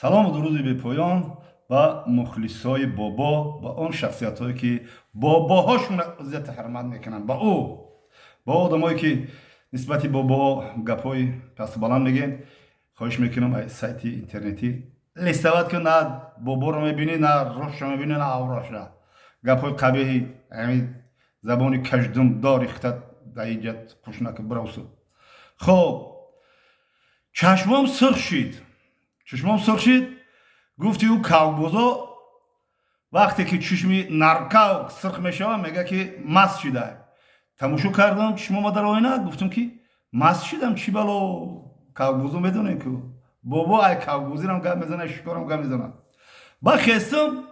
салому дуруди бепоён ба мухлисои бобо, ба он шахсиятҳое ки бобоҳошон иззати ҳурмат мекунанд ба одамое ки нисбати бобоҳо гапҳои пастубаланд мегӯянд. хоҳиш мекунам аз сайти интернетӣ листоват кун, на боборо мебинӣ, на рӯшро мебинӣ, на авроша. гапҳои қабеҳи ҳамин забони каждумдор ихтат дар инҷа пуш накун, биросу. хоб чашмом сурх шид. гуфти ӯ кавбозо вақте ки чишми наркав сирх мешавад мегӯяд ки маст шудааст. тамошо кардам чишмома дар оина, гуфтам ки маст шудам, чӣ бало. кавбозо медонем ку бобо ай кавбозирам гап мезанад, шикорам гап мезанад. ба хестам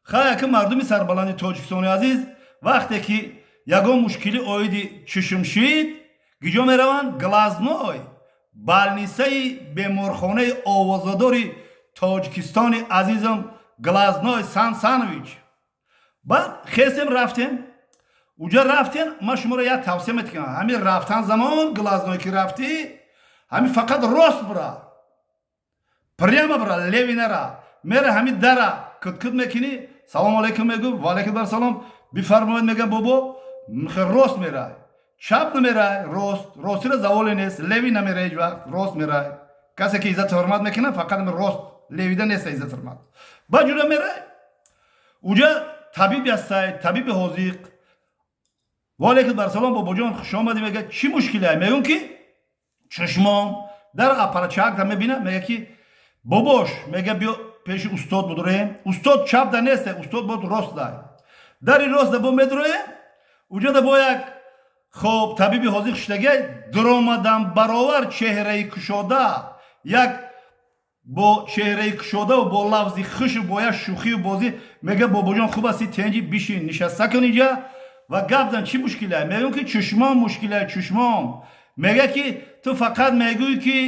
хаяки мардуми сарбаланди тоҷикистони азиз, вақте ки ягон мушкили оиди чишм шид, гиҷо мераванд глазной балнисаи беморхонаи овозадори тоҷикистони азизам глазной Сансанович. баъд хестем рафтем. уҷа рафтем, ман шуморо як тавсия метикам. ҳамин рафтан замон глазной ки рафтӣ, ҳамин фақат рост бира, прямо бира, леви нара. мера ҳамин дара куткут мекунӣ, салом алейкум мегӯ, ваалейкум барсалом, бифармоед мегӯям бобо, рост мерай, чап намерай, ростиро заволе нест, леви намерай, ҳеҷ вақт рост мерай. касе ки иззати ҳурмат мекунад фақат рост, левида нест иззати ҳурмат. ба ҷура мерай. уҷа табиби ҳастай, табиби ҳозиқ. ваалейкум барсалом бобоҷон хушомадӣ, мегӯяд чӣ мушкиле? мегӯям ки чашмом дар апарачакда мебинад, мегӯяд ки бобош, мегӯяд биё пеши устод будуроем. устод чапда несте, устод бод ростдай. дари ростда бо медуроем. уҷа да бо як хоб табиби ҳозиқ шудагӣ дуромадан баровар чеҳраи кушода, як бо чеҳраи кушода ва бо лафзи хушу, бо як шӯхию бозӣ мегӯяд бобоҷон хуб асти тенҷи бишин, нишаста кун инҷа ва гап зан, чӣ мушкиле? мегӯям ки чушмом мушкиле, чушмом. мегӯяд ки ту фақат мегӯӣ ки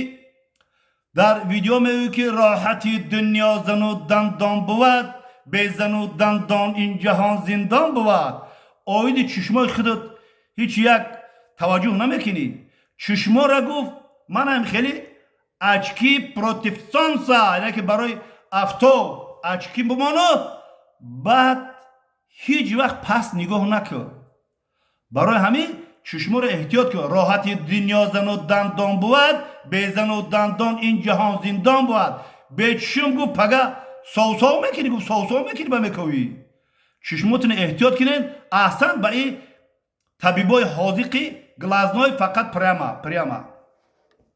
дар видео мегӯӣ ки роҳати дунё зану дандон буд, без зану дандон ин ҷаҳон зиндон буд. оиди чушмои худат ҳеҷ як таваҷҷӯҳ намекунӣ. чушморо гуфт манам хеле очки против солнца, яъне ки барои афтоб очки бимонад, баъд ҳеҷ вақт паст нигоҳ накун. барои ҳамин чушморо эҳтиёт кун. роҳати дунё зану дандон буд, без зану дандон ин ҷаҳон зиндон буд. бечушум гуфт пага совсов мекунӣ, гуфт совсов мекунӣ ба мековӣ. чушмотино эҳтиёт кунед. аҳсан ба ин табибои ҳозиқи глазной фақат прямо